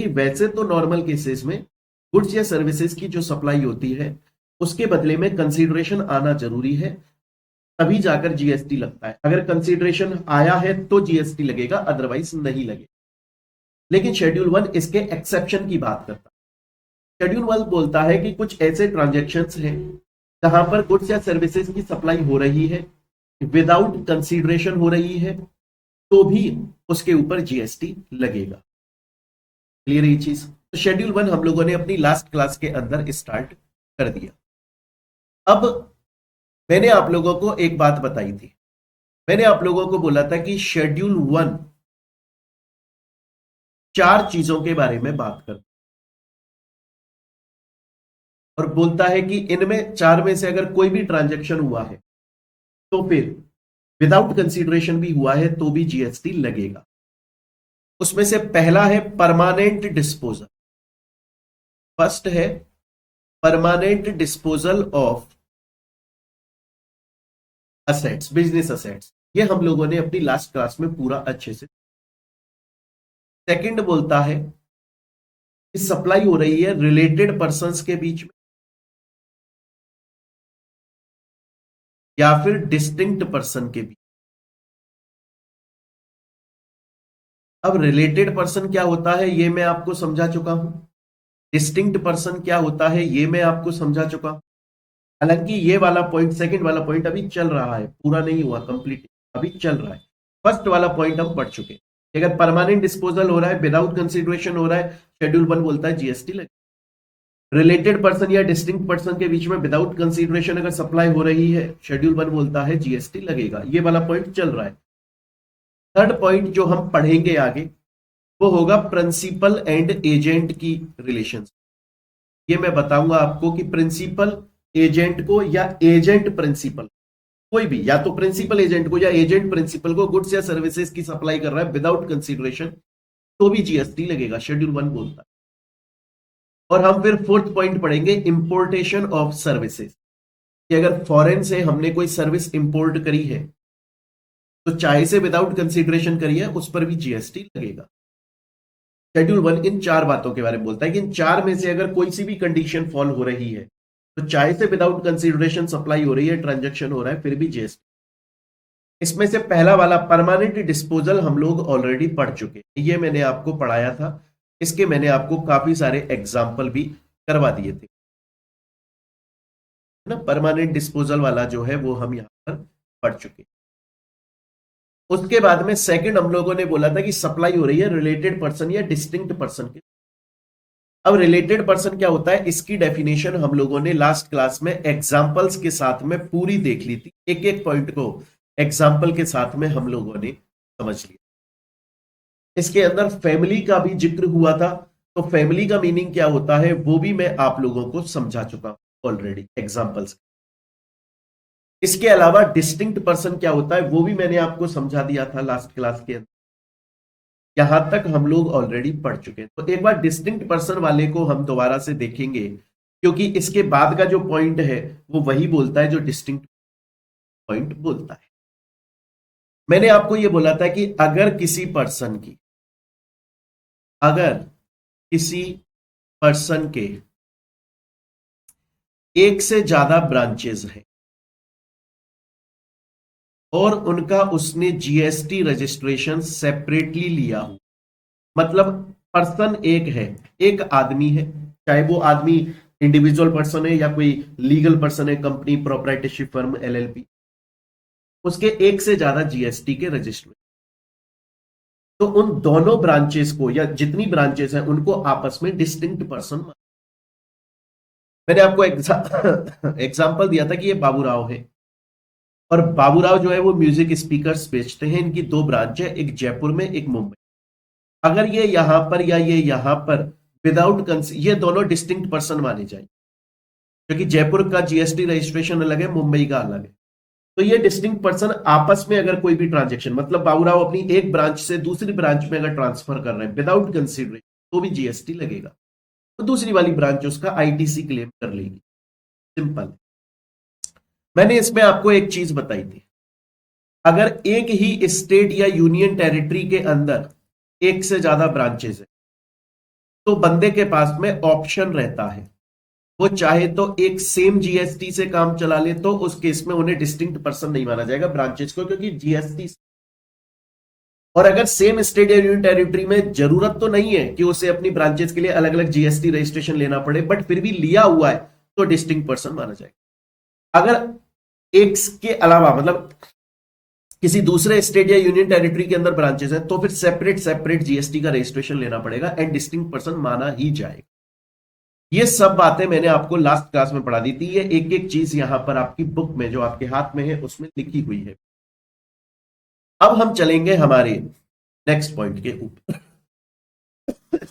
कि वैसे तो नॉर्मल केसेस में गुड्स या सर्विसेज की जो सप्लाई होती है उसके बदले में कंसीडरेशन आना जरूरी है, तभी जाकर जीएसटी लगता है। अगर कंसीडरेशन आया है तो जीएसटी लगेगा, अदरवाइज नहीं लगेगा। लेकिन शेड्यूल 1 इसके एक्सेप्शन की बात करता है। शेड्यूल 1 बोलता है कि कुछ ऐसे ट्रांजेक्शन्स हैं जहां पर गुड्स या सर्विसेज की सप्लाई हो रही है विदाउट कंसीडरेशन हो रही है, तो भी उसके ऊपर जीएसटी लगेगा। क्लियर ये चीज? तो शेड्यूल 1 हम लोगों ने अपनी लास्ट क्लास के अंदर स्टार्ट कर दिया। अब मैंने आप लोगों को एक बात बताई थी, मैंने आप लोगों को बोला था कि शेड्यूल 1 4 चीजों के बारे में बात करता और बोलता है कि इनमें 4 में से अगर कोई भी ट्रांजैक्शन हुआ है तो फिर विदाउट कंसीडरेशन भी हुआ है तो भी जीएसटी लगेगा। उसमें से पहला है परमानेंट डिस्पोजल। फर्स्ट है permanent disposal of assets, business assets. ये हम लोगों ने अपनी लास्ट क्लास में पूरा अच्छे से। सेकंड बोलता है कि सप्लाई हो रही है रिलेटेड पर्संस के बीच में या फिर डिस्टिंक्ट पर्सन के बीच। अब रिलेटेड पर्सन क्या होता है ये मैं आपको समझा चुका हूं, डिस्टिंक्ट पर्सन क्या होता है ये मैं आपको समझा चुका हूं। हालांकि ये वाला पॉइंट, सेकंड वाला पॉइंट अभी चल रहा है, पूरा नहीं हुआ, कंप्लीट अभी चल रहा है। फर्स्ट वाला पॉइंट हम पढ़ चुके हैं। अगर परमानेंट डिस्पोजल हो रहा है, विदाउट कंसीडरेशन हो रहा है, शेड्यूल 1 बोलता है जीएसटी लगे। रिलेटेड पर्सन या डिस्टिंक्ट पर्सन के बीच में विदाउट कंसीडरेशन अगर सप्लाई हो रही है, शेड्यूल 1 बोलता है जीएसटी लगेगा। ये वाला पॉइंट चल रहा है। थर्ड पॉइंट जो हम पढ़ेंगे आगे वो होगा प्रिंसिपल एंड एजेंट की रिलेशन। ये मैं बताऊंगा आपको कि प्रिंसिपल एजेंट को या एजेंट प्रिंसिपल, कोई भी, या तो प्रिंसिपल एजेंट को या एजेंट प्रिंसिपल को गुड्स या सर्विसेज की सप्लाई कर रहा है विदाउट कंसीडरेशन तो भी जीएसटी लगेगा, शेड्यूल 1 बोलता है। और हम फिर फोर्थ पॉइंट पढ़ेंगे इंपोर्टेशन ऑफ सर्विसेज, कि अगर फॉरेन से हमने कोई सर्विस इंपोर्ट करी है तो चाहे से विदाउट कंसीडरेशन करी है उस पर भी जीएसटी लगेगा। शेड्यूल 1 इन 4 बातों के बारे में बोलता है कि इन 4 में से अगर कोई सी भी कंडीशन फॉल हो रही है तो चाहे से विदाउट कंसीडरेशन सप्लाई हो रही है, ट्रांजैक्शन हो रहा है, फिर भी जीएसटी। इसमें से पहला वाला परमानेंट डिस्पोजल हम लोग ऑलरेडी पढ़ चुके, ये मैंने आपको पढ़ाया था, इसके मैंने आपको काफी सारे एग्जाम्पल भी करवा दिए थे ना। परमानेंट डिस्पोजल वाला जो है वो हम यहां पर पढ़ चुके। उसके बाद में सेकंड हम लोगों ने बोला था कि सप्लाई हो रही है रिलेटेड पर्सन या डिस्टिंक्ट पर्सन के। अब रिलेटेड पर्सन क्या होता है इसकी डेफिनेशन हम लोगों ने लास्ट क्लास में एग्जांपल्स के साथ में पूरी देख ली थी। एक एक पॉइंट को एग्जांपल के साथ में हम लोगों ने समझ लिया। इसके अंदर फैमिली का भी जिक्र हुआ था, तो फैमिली का मीनिंग क्या होता है वो भी मैं आप लोगों को समझा चुका हूं ऑलरेडी एग्जांपल्स। इसके अलावा डिस्टिंक्ट पर्सन क्या होता है वो भी मैंने आपको समझा दिया था लास्ट क्लास के अंदर। यहां तक हम लोग ऑलरेडी पढ़ चुके हैं, तो एक बार डिस्टिंक्ट पर्सन वाले को हम दोबारा से देखेंगे, क्योंकि इसके बाद का जो पॉइंट है वो वही बोलता है जो डिस्टिंक्ट पॉइंट बोलता है। मैंने आपको ये बोला था कि अगर किसी पर्सन के एक से ज्यादा ब्रांचेस हैं और उनका उसने जीएसटी रजिस्ट्रेशन सेपरेटली लिया हो, मतलब पर्सन एक है, एक आदमी है, चाहे वो आदमी इंडिविजुअल पर्सन है या कोई लीगल पर्सन है, कंपनी, प्रोप्राइटरशिप फर्म, एलएलपी, उसके एक से ज्यादा जीएसटी के रजिस्टर, तो उन दोनों ब्रांचेस को या जितनी ब्रांचेस हैं उनको आपस में डिस्टिंक्ट पर्सन। मैंने आपको एग्जांपल दिया था कि ये बाबूराव है और बाबूराव जो है वो म्यूजिक स्पीकर्स बेचते हैं। इनकी 2 ब्रांच है, एक जयपुर में एक मुंबई। अगर ये यहां पर या ये यहां पर विदाउट ये दोनों डिस्टिंक्ट पर्सन माने जाए, क्योंकि जयपुर का जीएसटी रजिस्ट्रेशन अलग है, मुंबई का अलग है। तो ये डिस्टिंक्ट पर्सन आपस में अगर कोई भी ट्रांजेक्शन, मतलब बाबूराव अपनी एक ब्रांच से दूसरी ब्रांच में अगर ट्रांसफर कर रहे हैं विदाउट कंसीडरेशन तो भी जीएसटी लगेगा, तो दूसरी वाली ब्रांच उसका आईटीसी क्लेम कर लेगी। सिंपल। मैंने इसमें आपको एक चीज बताई थी, अगर एक ही स्टेट या यूनियन टेरिटरी के अंदर एक से ज्यादा ब्रांचेस है तो बंदे के पास में ऑप्शन रहता है, वो चाहे तो एक सेम जीएसटी से काम चला ले, तो उस केस में उन्हें डिस्टिंक्ट पर्सन नहीं माना जाएगा ब्रांचेस को, क्योंकि जीएसटी। और अगर सेम स्टेट या यूनियन टेरिटरी में जरूरत तो नहीं है कि उसे अपनी ब्रांचेस के लिए अलग अलग जीएसटी रजिस्ट्रेशन लेना पड़े, बट फिर भी लिया हुआ है तो डिस्टिंक्ट पर्सन माना जाएगा। अगर एक के अलावा मतलब किसी दूसरे स्टेट या यूनियन टेरिटरी के अंदर ब्रांचेस हैं, तो फिर सेपरेट सेपरेट जीएसटी का रजिस्ट्रेशन लेना पड़ेगा एंड डिस्टिंक्ट पर्सन माना ही जाएगा। ये सब बातें मैंने आपको लास्ट क्लास में पढ़ा दी थी, ये एक एक चीज यहां पर आपकी बुक में जो आपके हाथ में है उसमें लिखी हुई है। अब हम चलेंगे हमारे नेक्स्ट पॉइंट के ऊपर।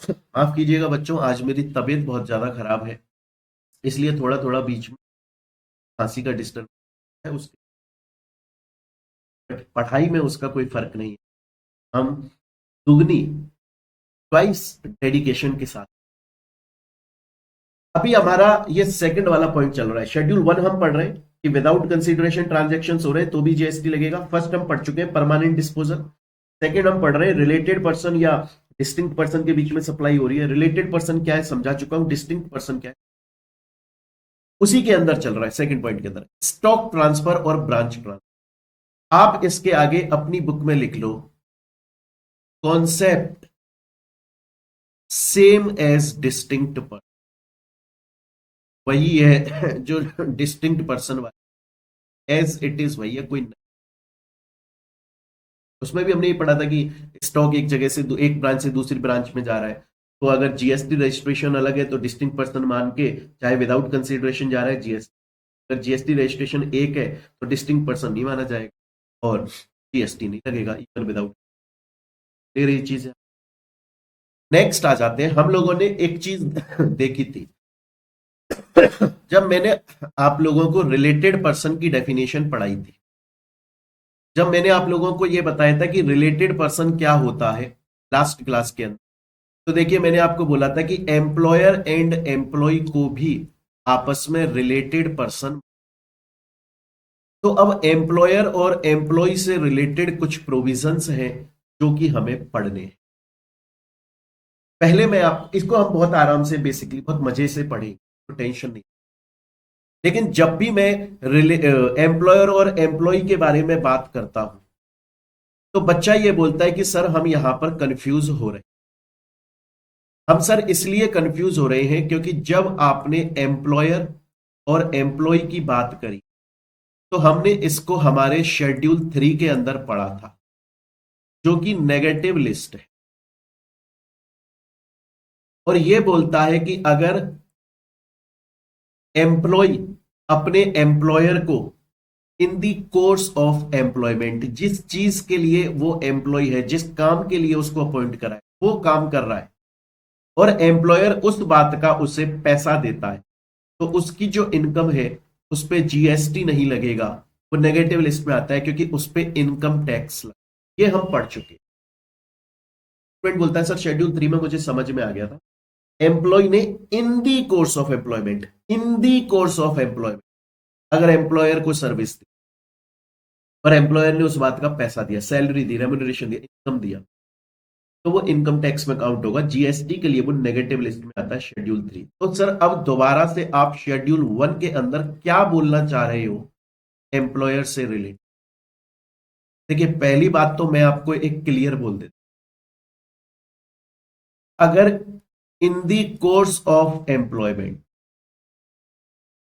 माफ कीजिएगा बच्चों, आज मेरी तबीयत बहुत ज्यादा खराब है, इसलिए थोड़ा थोड़ा बीच में खांसी का डिस्टर्ब है, उसके पढ़ाई में उसका कोई फर्क नहीं है। हम दुगनी ट्वाइस डेडिकेशन के साथ। अभी हमारा ये सेकंड वाला पॉइंट चल रहा है। शेड्यूल 1 हम पढ़ रहे हैं कि विदाउट कंसीडरेशन ट्रांजैक्शंस हो रहे हैं तो भी जीएसटी लगेगा। फर्स्ट हम पढ़ चुके हैं परमानेंट डिस्पोजल। सेकंड हम पढ़ रहे हैं रिलेटेड पर्सन या डिस्टिंक्ट पर्सन के बीच में सप्लाई हो रही है। रिलेटेड पर्सन क्या है समझा चुका हूं, डिस्टिंक्ट पर्सन क्या है उसी के अंदर चल रहा है। सेकंड पॉइंट के अंदर स्टॉक ट्रांसफर और ब्रांच ट्रांसफर। आप इसके आगे अपनी बुक में लिख लो concept same as distinct person. वही है जो डिस्टिंक्ट पर्सन वाला, एज इट इज वही है, कोई नहीं। उसमें भी हमने ये पढ़ा था कि स्टॉक एक जगह से एक ब्रांच से दूसरी ब्रांच में जा रहा है, तो अगर जीएसटी रजिस्ट्रेशन अलग है तो डिस्टिंक्ट पर्सन मान के, चाहे विदाउट कंसीडरेशन जा रहा है जीएसटी, अगर जीएसटी रजिस्ट्रेशन एक है तो डिस्टिंक्ट पर्सन नहीं माना जाएगा और जीएसटी नहीं लगेगा इवन विदाउट। ये चीज है। नेक्स्ट आ जाते हैं, हम लोगों ने एक चीज देखी थी जब मैंने आप लोगों को रिलेटेड पर्सन की डेफिनेशन पढ़ाई थी, जब मैंने आप लोगों को यह बताया था कि रिलेटेड पर्सन क्या होता है लास्ट क्लास के अंदर, तो देखिए मैंने आपको बोला था कि एम्प्लॉयर एंड एम्प्लॉय को भी आपस में रिलेटेड पर्सन। तो अब एम्प्लॉयर और एम्प्लॉय से रिलेटेड कुछ प्रोविजंस हैं जो कि हमें पढ़ने हैं। पहले मैं आप इसको हम बहुत आराम से बेसिकली बहुत मजे से पढ़ेंगे, तो टेंशन नहीं। लेकिन जब भी मैं एम्प्लॉयर और एम्प्लॉय के बारे में बात करता हूं तो बच्चा ये बोलता है कि सर हम यहां पर कंफ्यूज हो रहे हैं। हम सर इसलिए कंफ्यूज हो रहे हैं क्योंकि जब आपने एम्प्लॉयर और एम्प्लॉय की बात करी तो हमने इसको हमारे शेड्यूल 3 के अंदर पढ़ा था, जो कि नेगेटिव लिस्ट है, और यह बोलता है कि अगर एम्प्लॉय अपने एम्प्लॉयर को in the course of employment, जिस चीज के लिए वो एम्प्लॉय है, जिस काम के लिए उसको अपॉइंट करा है वो काम कर रहा है, और एम्प्लॉयर उस बात का उसे पैसा देता है, तो उसकी जो इनकम है उस पर जीएसटी नहीं लगेगा, वो नेगेटिव लिस्ट में आता है क्योंकि उस पर इनकम टैक्स लगा। ये हम पढ़ चुके। स्टूडेंट बोलता है सर शेड्यूल 3 में मुझे समझ में आ गया था, एम्प्लॉय ने in the course of employment, in the course of employment अगर एम्प्लॉयर को सर्विस दी और एम्प्लॉयर ने उस बात का पैसा दिया, सैलरी दी, रेम्यूनरेशन दिया, इनकम दिया, तो वो इनकम टैक्स में काउंट होगा। जीएसटी के लिए वो नेगेटिव लिस्ट में आता है शेड्यूल 3। तो सर अब दोबारा से आप शेड्यूल 1 के अंदर क्या बोलना चाह रहे हो एम्प्लॉयर से रिलेटेड? देखिए पहली बात तो मैं आपको एक क्लियर बोल देता, अगर in the course of employment,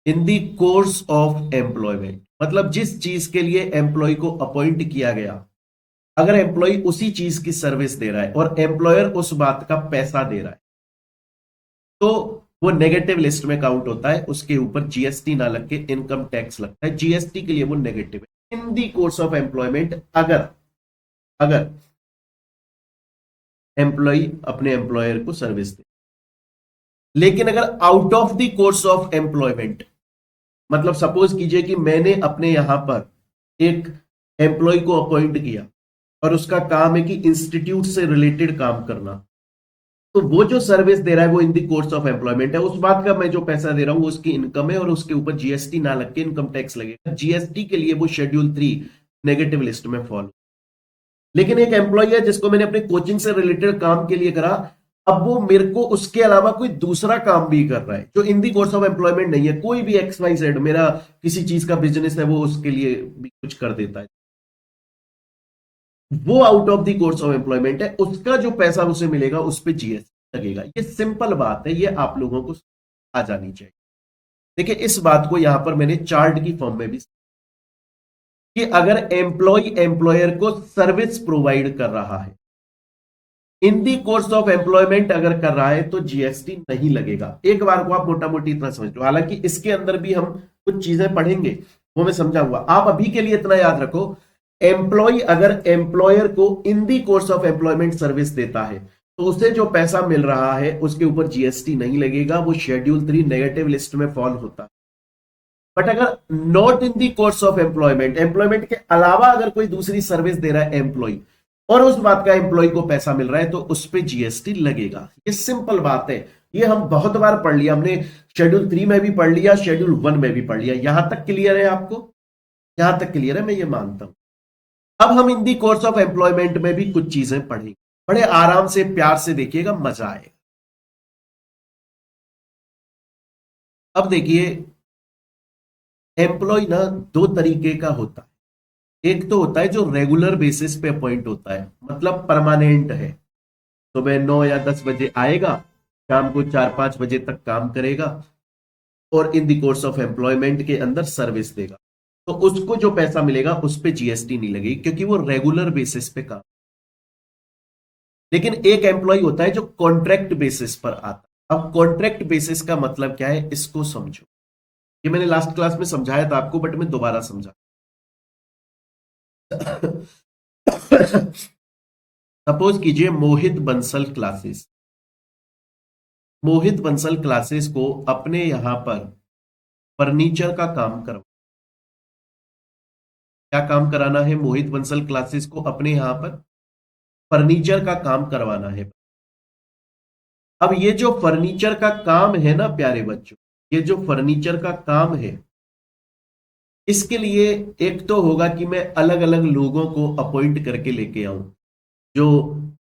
in the course of employment मतलब जिस चीज के लिए एम्प्लॉय को अपॉइंट किया गया, अगर एम्प्लॉय उसी चीज की सर्विस दे रहा है और एम्प्लॉयर उस बात का पैसा दे रहा है, तो वो नेगेटिव लिस्ट में काउंट होता है, उसके ऊपर जीएसटी ना लग के इनकम टैक्स लगता है। जीएसटी के लिए वो नेगेटिव है इन दी कोर्स ऑफ एम्प्लॉयमेंट, अगर अगर एम्प्लॉय अपने एम्प्लॉयर को सर्विस दे। लेकिन अगर out of the course of employment, मतलब सपोज कीजिए कि मैंने अपने यहां पर एक एम्प्लॉय को अपॉइंट किया और उसका काम है कि इंस्टीट्यूट से रिलेटेड काम करना, तो वो जो सर्विस दे रहा है वो इन दी कोर्स ऑफ एम्प्लॉयमेंट है, उस बात का मैं जो पैसा दे रहा हूं वो उसकी इनकम है और उसके ऊपर जीएसटी ना लग के इनकम टैक्स लगेगा। जीएसटी के लिए वो शेड्यूल 3 नेगेटिव लिस्ट में फॉलो। लेकिन एक एम्प्लॉय है जिसको मैंने अपने कोचिंग से रिलेटेड काम के लिए करा, अब वो मेरे को उसके अलावा कोई दूसरा काम भी कर रहा है जो इन दी कोर्स ऑफ एम्प्लॉयमेंट नहीं है, कोई भी एक्स वाई जेड, मेरा किसी चीज का बिजनेस है, वो उसके लिए भी कुछ कर देता है, वो out of the course of employment है, उसका जो पैसा उसे मिलेगा उस पर जीएसटी लगेगा। ये सिंपल बात है, ये आप लोगों को आ जानी चाहिए। देखिए इस बात को यहां पर मैंने चार्ट की फॉर्म में भी, कि अगर एम्प्लॉय एम्प्लॉयर को सर्विस प्रोवाइड कर रहा है, इन दी कोर्स ऑफ एम्प्लॉयमेंट अगर कर रहा है, तो जीएसटी नहीं लगेगा। एक बार को आप मोटा मोटी इतना समझ लो, हालांकि इसके अंदर भी हम कुछ चीजें पढ़ेंगे, वो मैं समझाऊंगा। आप अभी के लिए इतना याद रखो, एम्प्लॉय अगर एम्प्लॉयर को in the course of employment service देता है, तो उसे जो पैसा मिल रहा है उसके ऊपर जीएसटी नहीं लगेगा, वो शेड्यूल 3 नेगेटिव लिस्ट में फॉल होता है। बट अगर not in the course of employment, employment के अलावा अगर कोई दूसरी सर्विस दे रहा है एम्प्लॉय, और उस बात का एम्प्लॉय को पैसा मिल रहा है, तो उस पर जीएसटी लगेगा। ये सिंपल बात है, ये हम बहुत बार पढ़ लिया, हमने शेड्यूल 3 में भी पढ़ लिया, शेड्यूल 1 में भी पढ़ लिया। यहां तक क्लियर है आपको? यहां तक क्लियर है, मैं ये मानता हूं। अब हम इन दी कोर्स ऑफ एम्प्लॉयमेंट में भी कुछ चीजें पढ़ेंगे, बड़े आराम से प्यार से देखिएगा, मजा आएगा। अब देखिए, एम्प्लॉय ना दो तरीके का होता है। एक तो होता है जो रेगुलर बेसिस पे अपॉइंट होता है, मतलब परमानेंट है, सुबह 9 या 10 बजे आएगा, शाम को 4-5 बजे तक काम करेगा, और in the course of employment के अंदर सर्विस देगा, तो उसको जो पैसा मिलेगा उस पर जीएसटी नहीं लगेगी, क्योंकि वो रेगुलर बेसिस पे काम। लेकिन एक एम्प्लॉय होता है जो कॉन्ट्रैक्ट बेसिस पर आता है। अब कॉन्ट्रैक्ट बेसिस का मतलब क्या है, इसको समझो। ये मैंने लास्ट क्लास में समझाया था आपको, बट मैं दोबारा समझा। सपोज कीजिए मोहित बंसल क्लासेस, मोहित बंसल क्लासेस को अपने यहां पर फर्नीचर का काम करवा, क्या काम कराना है, मोहित बंसल क्लासेस को अपने यहां पर फर्नीचर का काम करवाना है। अब ये जो फर्नीचर का काम है ना प्यारे बच्चों, ये जो फर्नीचर का काम है, इसके लिए एक तो होगा कि मैं अलग अलग लोगों को अपॉइंट करके लेके आऊं, जो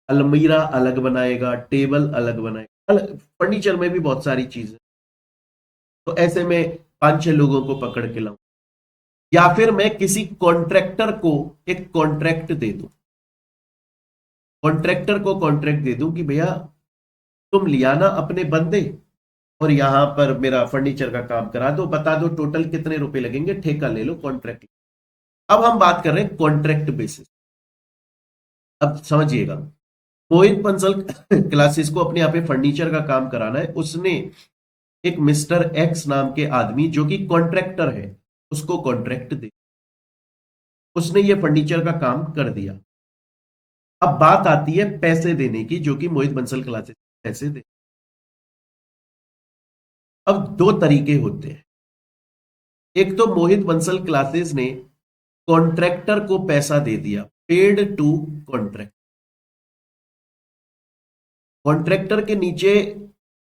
अलमीरा अलग बनाएगा, टेबल अलग बनाएगा, फर्नीचर में भी बहुत सारी चीजें, तो ऐसे में 5-6 लोगों को पकड़ के लाऊं। या फिर मैं किसी कॉन्ट्रैक्टर को एक कॉन्ट्रैक्ट दे दूं, कॉन्ट्रैक्टर को कॉन्ट्रैक्ट दे दूं कि भैया तुम लिया ना अपने बंदे, और यहां पर मेरा फर्नीचर का काम करा दो, बता दो टोटल कितने रुपए लगेंगे, ठेका ले लो, कॉन्ट्रैक्ट। अब हम बात कर रहे हैं कॉन्ट्रैक्ट बेसिस। अब समझिएगा, मोहित बंसल क्लासेस को अपने यहाँ पे फर्नीचर का काम कराना है, उसने एक मिस्टर एक्स नाम के आदमी जो कि कॉन्ट्रैक्टर है, उसको कॉन्ट्रैक्ट दे, उसने ये फर्नीचर का काम कर दिया। अब बात आती है पैसे देने की, जो कि मोहित बंसल क्लासेस पैसे दे। अब दो तरीके होते हैं, एक तो मोहित बंसल क्लासेस ने कॉन्ट्रैक्टर को पैसा दे दिया, पेड टू कॉन्ट्रैक्ट। कॉन्ट्रैक्टर के नीचे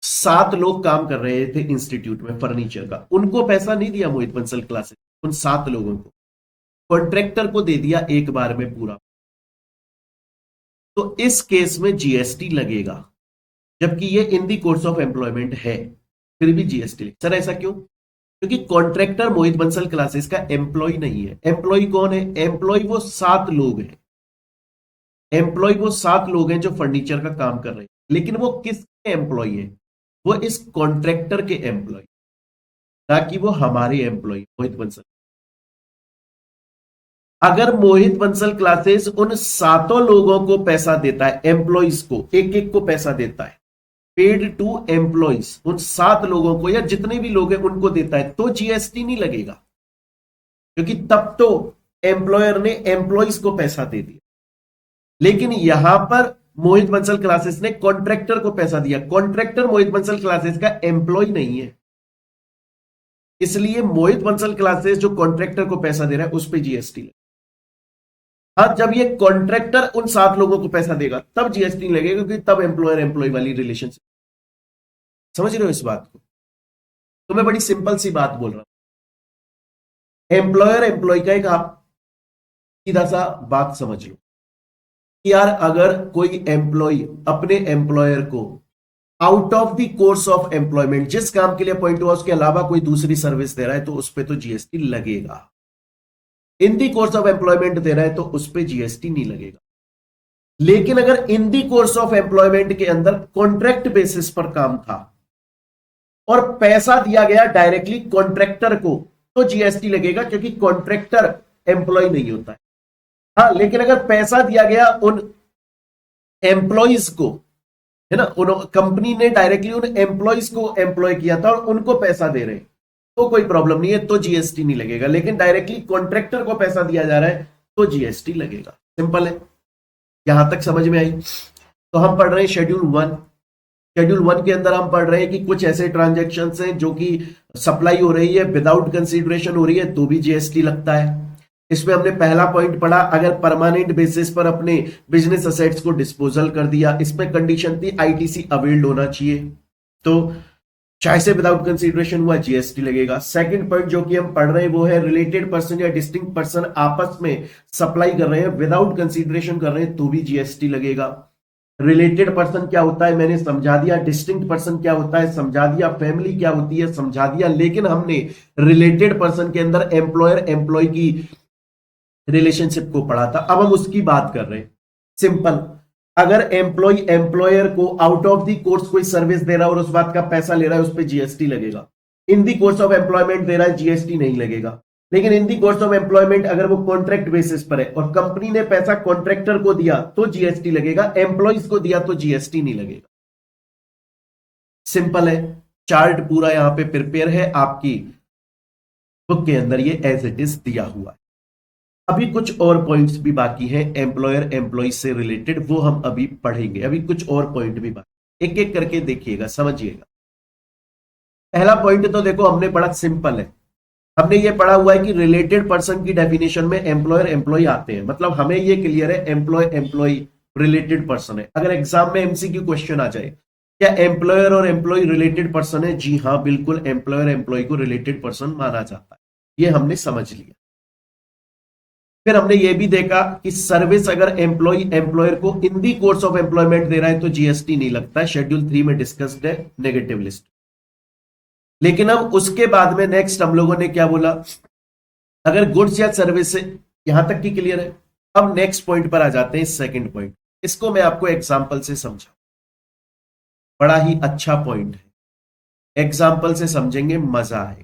7 लोग काम कर रहे थे इंस्टीट्यूट में फर्नीचर का, उनको पैसा नहीं दिया मोहित बंसल क्लासेस, उन 7 लोगों को, कॉन्ट्रैक्टर को दे दिया एक बार में पूरा। तो इस केस में जीएसटी लगेगा, जबकि ये इन दी कोर्स ऑफ एम्प्लॉयमेंट है, फिर भी जीएसटी लगेगा। सर ऐसा क्यों? क्योंकि कॉन्ट्रैक्टर मोहित बंसल क्लासेस का एम्प्लॉय नहीं है। एम्प्लॉय कौन है? एम्प्लॉय वो 7 लोग हैं, एम्प्लॉय वो 7 लोग हैं जो फर्नीचर का काम कर रहे हैं, लेकिन वो किसके एम्प्लॉय है? वो इस कॉन्ट्रैक्टर के एम्प्लॉय, ना कि वो हमारे एम्प्लॉय मोहित बंसल। अगर मोहित बंसल क्लासेस उन 7 लोगों को पैसा देता है, एम्प्लॉइज को एक एक को पैसा देता है, पेड टू एम्प्लॉइज, उन 7 लोगों को या जितने भी लोग हैं उनको देता है, तो जीएसटी नहीं लगेगा, क्योंकि तब तो एम्प्लॉयर ने एम्प्लॉइज को पैसा दे दिया। लेकिन यहां पर मोहित बंसल क्लासेस ने कॉन्ट्रैक्टर को पैसा दिया, कॉन्ट्रैक्टर मोहित बंसल क्लासेस का एम्प्लॉय नहीं है, इसलिए मोहित बंसल क्लासेस जो कॉन्ट्रैक्टर को पैसा दे रहा है उस पर जीएसटी लगेगा। हाँ, जब ये कॉन्ट्रैक्टर उन 7 लोगों को पैसा देगा तब जीएसटी लगेगा, क्योंकि तब एम्प्लॉयर एम्प्लॉय वाली रिलेशनशिप। समझ रहे हो इस बात को? तो मैं बड़ी सिंपल सी बात बोल रहा हूं, एम्प्लॉयर एम्प्लॉय का एक आप सीधा सा बात समझ लो कि यार अगर कोई एम्प्लॉय अपने एम्प्लॉयर को out of the course of employment, जिस काम के लिए अपॉइंट हुआ उसके अलावा कोई दूसरी सर्विस दे रहा है तो उस पर तो जीएसटी लगेगा। इन दी कोर्स ऑफ एम्प्लॉयमेंट दे रहा है तो उस पर जीएसटी नहीं लगेगा। लेकिन अगर in the course of employment के अंदर कॉन्ट्रैक्ट बेसिस पर काम था और पैसा दिया गया डायरेक्टली कॉन्ट्रैक्टर को तो जीएसटी लगेगा, क्योंकि कॉन्ट्रैक्टर एम्प्लॉय नहीं होता है। हाँ, लेकिन अगर पैसा दिया गया उन एम्प्लॉयज को, है ना, कंपनी ने डायरेक्टली उन एम्प्लॉयज को एम्प्लॉय किया था और उनको पैसा दे रहे हैं तो कोई प्रॉब्लम नहीं है, तो जीएसटी नहीं लगेगा। लेकिन डायरेक्टली कॉन्ट्रैक्टर को पैसा दिया जा रहा है तो जीएसटी लगेगा। सिंपल है, यहां तक समझ में आई। तो हम पढ़ रहे हैं शेड्यूल 1। शेड्यूल 1 के अंदर हम पढ़ रहे हैं कि कुछ ऐसे ट्रांजैक्शन हैं जो कि सप्लाई हो रही है विदाउट कंसीडरेशन हो रही है तो भी जीएसटी लगता है। इसमें हमने पहला पॉइंट पढ़ा, अगर परमानेंट बेसिस पर अपने बिजनेस असेट्स को डिस्पोजल कर दिया, इसमें कंडीशन थी आईटीसी अवेल्ड होना चाहिए, तो चाहे से विदाउट कंसीडरेशन हुआ जीएसटी लगेगा। सेकंड पॉइंट जो कि हम पढ़ रहे हैं वो है रिलेटेड पर्सन या डिस्टिंक्ट पर्सन आपस में सप्लाई कर रहे हैं विदाउट कंसीडरेशन कर रहे हैं तो भी जीएसटी लगेगा। रिलेटेड पर्सन क्या होता है मैंने समझा दिया, डिस्टिंक्ट पर्सन क्या होता है समझा दिया, फैमिली क्या होती है समझा दिया। लेकिन हमने रिलेटेड पर्सन के अंदर एम्प्लॉयर एम्प्लॉय की रिलेशनशिप को पढ़ा था, अब हम उसकी बात कर रहे हैं। सिंपल, अगर एम्प्लॉय एम्प्लॉयर को आउट ऑफ द कोर्स कोई सर्विस दे रहा है और उस बात का पैसा ले रहा है उस पर जीएसटी लगेगा। इन दी कोर्स ऑफ एम्प्लॉयमेंट दे रहा है जीएसटी नहीं लगेगा। लेकिन इन दी कोर्स ऑफ एम्प्लॉयमेंट अगर वो कॉन्ट्रैक्ट बेसिस पर है और कंपनी ने पैसा कॉन्ट्रैक्टर को दिया तो जीएसटी लगेगा, एम्प्लॉयज को दिया तो जीएसटी नहीं लगेगा। सिंपल है, चार्ट पूरा यहां पे प्रिपेयर है आपकी बुक के अंदर, ये एज इट इज दिया हुआ है। अभी कुछ और पॉइंट्स भी बाकी हैं एम्प्लॉयर एम्प्लॉय से रिलेटेड, वो हम अभी पढ़ेंगे। अभी कुछ और पॉइंट भी बाकी, एक एक करके देखिएगा समझिएगा। पहला पॉइंट तो देखो हमने पढ़ा, सिंपल है। हमने ये पढ़ा हुआ है कि रिलेटेड पर्सन की डेफिनेशन में एम्प्लॉयर एम्प्लॉय आते हैं, मतलब हमें ये क्लियर है एम्प्लॉय एम्प्लॉय रिलेटेड पर्सन है। अगर एग्जाम में एमसीक्यू क्वेश्चन आ जाए क्या एम्प्लॉयर और एम्प्लॉय रिलेटेड पर्सन है, जी हाँ बिल्कुल, एम्प्लॉयर एम्प्लॉय को रिलेटेड पर्सन माना जाता है, ये हमने समझ लिया। फिर हमने ये भी देखा कि सर्विस अगर एम्प्लॉय एम्प्लॉयर को in the course of employment दे रहा है तो जीएसटी नहीं लगता है, शेड्यूल 3 में डिस्कस्ड है नेगेटिव लिस्ट। लेकिन अब उसके बाद में नेक्स्ट हम लोगों ने क्या बोला, अगर गुड्स या सर्विस से, यहां तक की क्लियर है। अब नेक्स्ट पॉइंट पर आ जाते हैं, सेकंड पॉइंट। इसको मैं आपको एग्जांपल से समझा, बड़ा ही अच्छा पॉइंट है, एग्जांपल से समझेंगे मजा आएगा।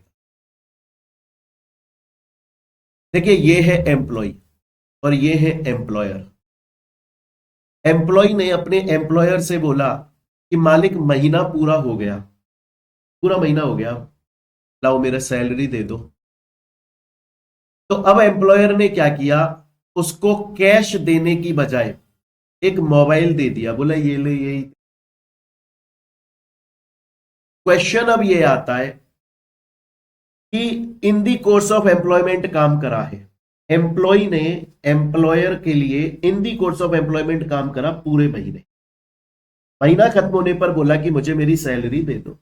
देखिए ये है एम्प्लॉय और ये है एम्प्लॉयर। एम्प्लॉय ने अपने एम्प्लॉयर से बोला कि मालिक महीना पूरा हो गया, पूरा महीना हो गया, लाओ मेरा सैलरी दे दो। तो अब एम्प्लॉयर ने क्या किया, उसको कैश देने की बजाय एक मोबाइल दे दिया, बोला ये ले यही। क्वेश्चन अब ये आता है कि इन दी कोर्स ऑफ एम्प्लॉयमेंट काम करा है, एम्प्लॉय ने एम्प्लॉयर के लिए इन दी कोर्स ऑफ एम्प्लॉयमेंट काम करा पूरे महीने, महीना खत्म होने पर बोला कि मुझे मेरी सैलरी दे दो।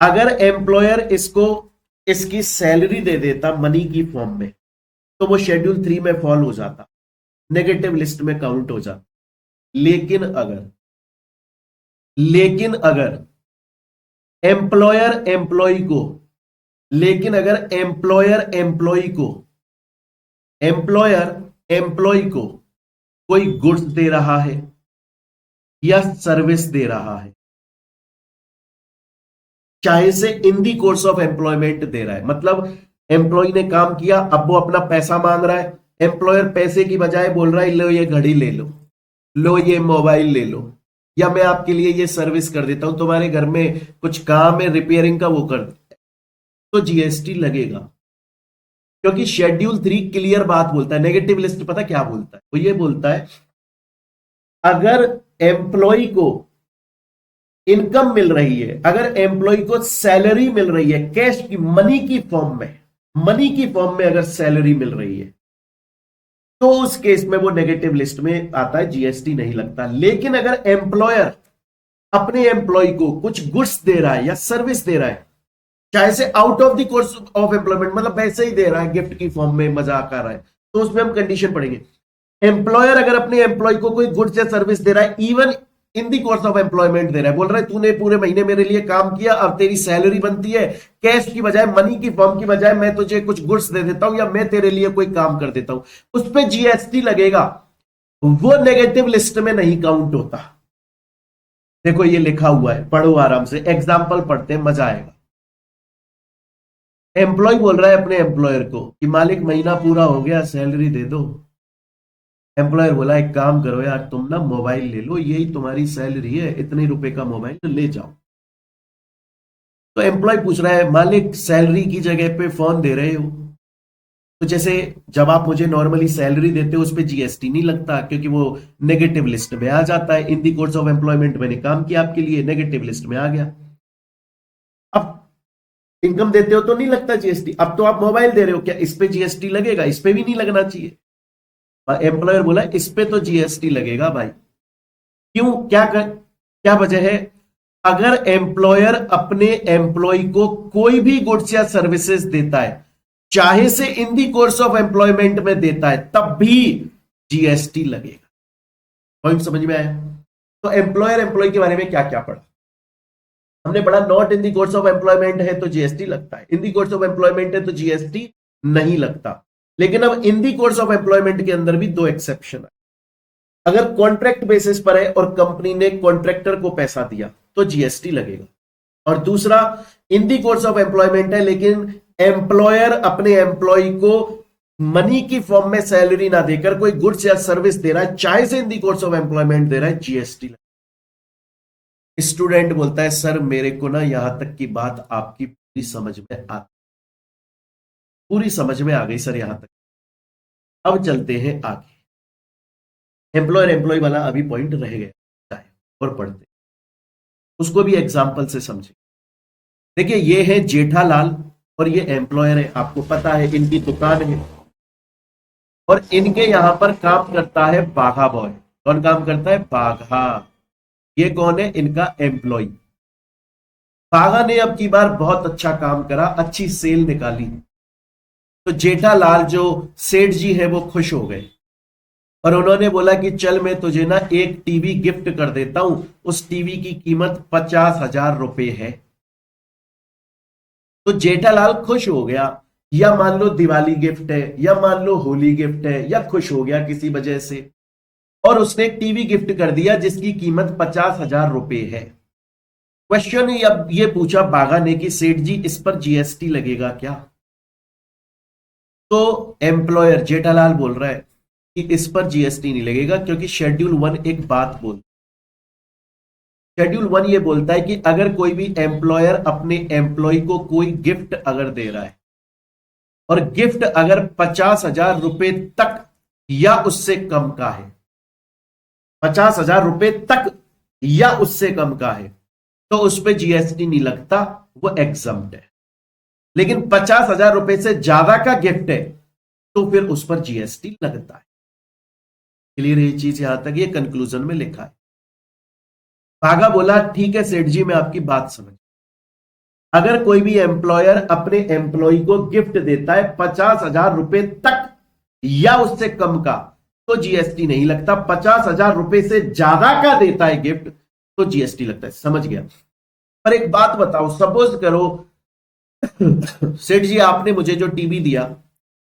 अगर एम्प्लॉयर इसको इसकी सैलरी दे देता मनी की फॉर्म में तो वो शेड्यूल 3 में फॉल हो जाता, नेगेटिव लिस्ट में काउंट हो जाता। लेकिन अगर एम्प्लॉयर एम्प्लॉय को कोई गुड्स दे रहा है या सर्विस दे रहा है, चाहे से इन दी कोर्स ऑफ एम्प्लॉयमेंट दे रहा है, मतलब एम्प्लॉय ने काम किया, अब वो अपना पैसा मांग रहा है, एम्प्लॉयर पैसे की बजाय बोल रहा है लो ये घड़ी ले लो, लो ये मोबाइल ले लो, या मैं आपके लिए ये सर्विस कर देता हूं, तुम्हारे घर में कुछ काम है रिपेयरिंग का वो कर देता है, तो जीएसटी लगेगा। क्योंकि शेड्यूल 3 क्लियर बात बोलता है, नेगेटिव लिस्ट पता क्या बोलता है, वो ये बोलता है अगर एम्प्लॉय को इनकम मिल रही है, अगर एम्प्लॉय को सैलरी मिल रही है कैश की, मनी की फॉर्म में अगर सैलरी मिल रही है तो उस केस में वो नेगेटिव लिस्ट में आता है, जीएसटी नहीं लगता। लेकिन अगर एम्प्लॉयर अपने एम्प्लॉय को कुछ गुड्स दे रहा है या सर्विस दे रहा है, चाहे से out of the course of employment, मतलब वैसे ही दे रहा है गिफ्ट की फॉर्म में, मजाक आ रहा है, तो उसमें हम कंडीशन पढ़ेंगे। एम्प्लॉयर अगर अपने एम्प्लॉय को कोई गुड्स या सर्विस दे रहा है even in the course of employment दे रहा है, बोल रहा है तूने पूरे महीने मेरे लिए काम किया, अब तेरी सैलरी बनती है, कैश की बजाय, मनी की फॉर्म की बजाय मैं तुझे कुछ गुड्स दे देता हूं या मैं तेरे लिए कोई काम कर देता हूं, उस पर जीएसटी लगेगा, वो नेगेटिव लिस्ट में नहीं काउंट होता। देखो ये लिखा हुआ है, पढ़ो आराम से, एग्जाम्पल पढ़ते हैं, मजा आएगा। एम्प्लॉय बोल रहा है अपने एम्प्लॉयर को कि मालिक महीना पूरा हो गया, सैलरी दे दो। एम्प्लॉयर बोला एक काम करो यार, तुम ना मोबाइल ले लो, यही तुम्हारी सैलरी है, इतने रुपए का मोबाइल तो ले जाओ। तो एम्प्लॉय पूछ रहा है मालिक सैलरी की जगह पे फोन दे रहे हो, तो जैसे जब आप मुझे नॉर्मली सैलरी देते हो उस पर जीएसटी नहीं लगता क्योंकि वो नेगेटिव लिस्ट में आ जाता है, इन दी कोर्स ऑफ एम्प्लॉयमेंट मैंने काम किया आपके लिए, नेगेटिव लिस्ट में आ गया। अब इनकम देते हो तो नहीं लगता जीएसटी, अब तो आप मोबाइल दे रहे हो, क्या इस पे जीएसटी लगेगा? इस पे भी नहीं लगना चाहिए। एम्प्लॉयर बोला इस पे तो जीएसटी लगेगा भाई। क्यों? क्या वजह है? अगर एम्प्लॉयर अपने एम्प्लॉय को कोई भी गुड्स या सर्विसेज देता है, चाहे से इन दी कोर्स ऑफ एम्प्लॉयमेंट में देता है, तब भी जीएसटी लगेगा। पॉइंट समझ में आया? तो एम्प्लॉयर एम्प्लॉय के बारे में क्या क्या पढ़ा हमने? पढ़ा not in the course of employment है तो जीएसटी लगता है, इन दी कोर्स ऑफ एम्प्लॉयमेंट है तो जीएसटी नहीं लगता। लेकिन अब इन दी कोर्स ऑफ एम्प्लॉयमेंट के अंदर भी दो एक्सेप्शन है। अगर कॉन्ट्रैक्ट बेसिस पर है और कंपनी ने कॉन्ट्रैक्टर को पैसा दिया तो जीएसटी लगेगा। और दूसरा, इन दी कोर्स ऑफ एम्प्लॉयमेंट है लेकिन एम्प्लॉयर अपने एम्प्लॉय को मनी की फॉर्म में सैलरी ना देकर कोई गुड्स या सर्विस दे रहा है, चाहे से इन दी कोर्स ऑफ एम्प्लॉयमेंट दे रहा है, जीएसटी लगेगा। स्टूडेंट बोलता है सर मेरे को ना यहां तक की बात आपकी पूरी समझ में पूरी समझ में आ गई सर यहां तक। अब चलते हैं आगे। एम्प्लॉयर एम्प्लॉय वाला अभी पॉइंट रह गया है और पढ़ते उसको भी एग्जाम्पल से समझे। देखिए ये है जेठालाल और ये एम्प्लॉयर है, आपको पता है इनकी दुकान है और इनके यहां पर काम करता है बाघा बॉय। कौन काम करता है? बाघा। ये कौन है? इनका एम्प्लॉय। बाघा ने अब की बार बहुत अच्छा काम करा, अच्छी सेल निकाली, तो जेठालाल जो सेठ जी है वो खुश हो गए और उन्होंने बोला कि चल मैं तुझे ना एक टीवी गिफ्ट कर देता हूं, उस टीवी की कीमत 50,000 रुपए है। तो जेठालाल खुश हो गया, या मान लो दिवाली गिफ्ट है या मान लो होली गिफ्ट है, या खुश हो गया किसी वजह से और उसने एक टीवी गिफ्ट कर दिया जिसकी कीमत 50,000 रुपए है। क्वेश्चन ये पूछा बाघा ने कि सेठ जी इस पर जीएसटी लगेगा क्या? तो एम्प्लॉयर जेठालाल बोल रहा है कि इस पर जीएसटी नहीं लगेगा क्योंकि शेड्यूल 1 एक बात बोल, शेड्यूल 1 ये बोलता है कि अगर कोई भी एम्प्लॉयर अपने एम्प्लॉय को कोई गिफ्ट अगर दे रहा है और गिफ्ट अगर 50,000 रुपए तक या उससे कम का है, 50,000 रुपए तक या उससे कम का है, तो उस पर जीएसटी नहीं लगता, वो एग्जम्प्ट है। लेकिन 50,000 रुपए से ज्यादा का गिफ्ट है तो फिर उस पर जीएसटी लगता है। क्लियर ये चीज? यहां तक ये कंक्लूजन में लिखा है। बाघा बोला ठीक है सेठ जी मैं आपकी बात समझ, अगर कोई भी एम्प्लॉयर अपने एम्प्लॉय को गिफ्ट देता है 50,000 रुपए तक या उससे कम का तो जीएसटी नहीं लगता, 50,000 रुपए से ज्यादा का देता है गिफ्ट तो जीएसटी लगता है। समझ गया? पर एक बात बताओ, सपोज करो सेठ जी आपने मुझे जो टीवी दिया,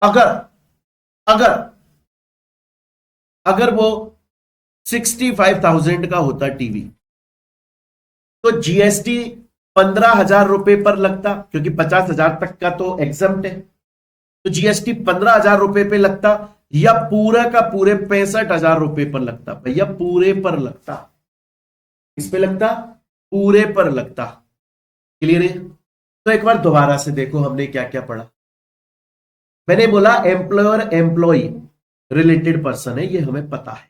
अगर अगर अगर वो 65,000 का होता टीवी तो जीएसटी 15,000 रुपए पर लगता क्योंकि 50,000 तक का तो एग्जम्प्ट है, तो जीएसटी 15,000 रुपए पे लगता या पूरा का पूरे 65,000 रुपए पर लगता? भैया पूरे पर लगता। इस पे लगता, पूरे पर लगता। क्लियर है? तो एक बार दोबारा से देखो हमने क्या क्या पढ़ा। मैंने बोला एम्प्लॉयर एम्प्लॉय रिलेटेड पर्सन है, ये हमें पता है।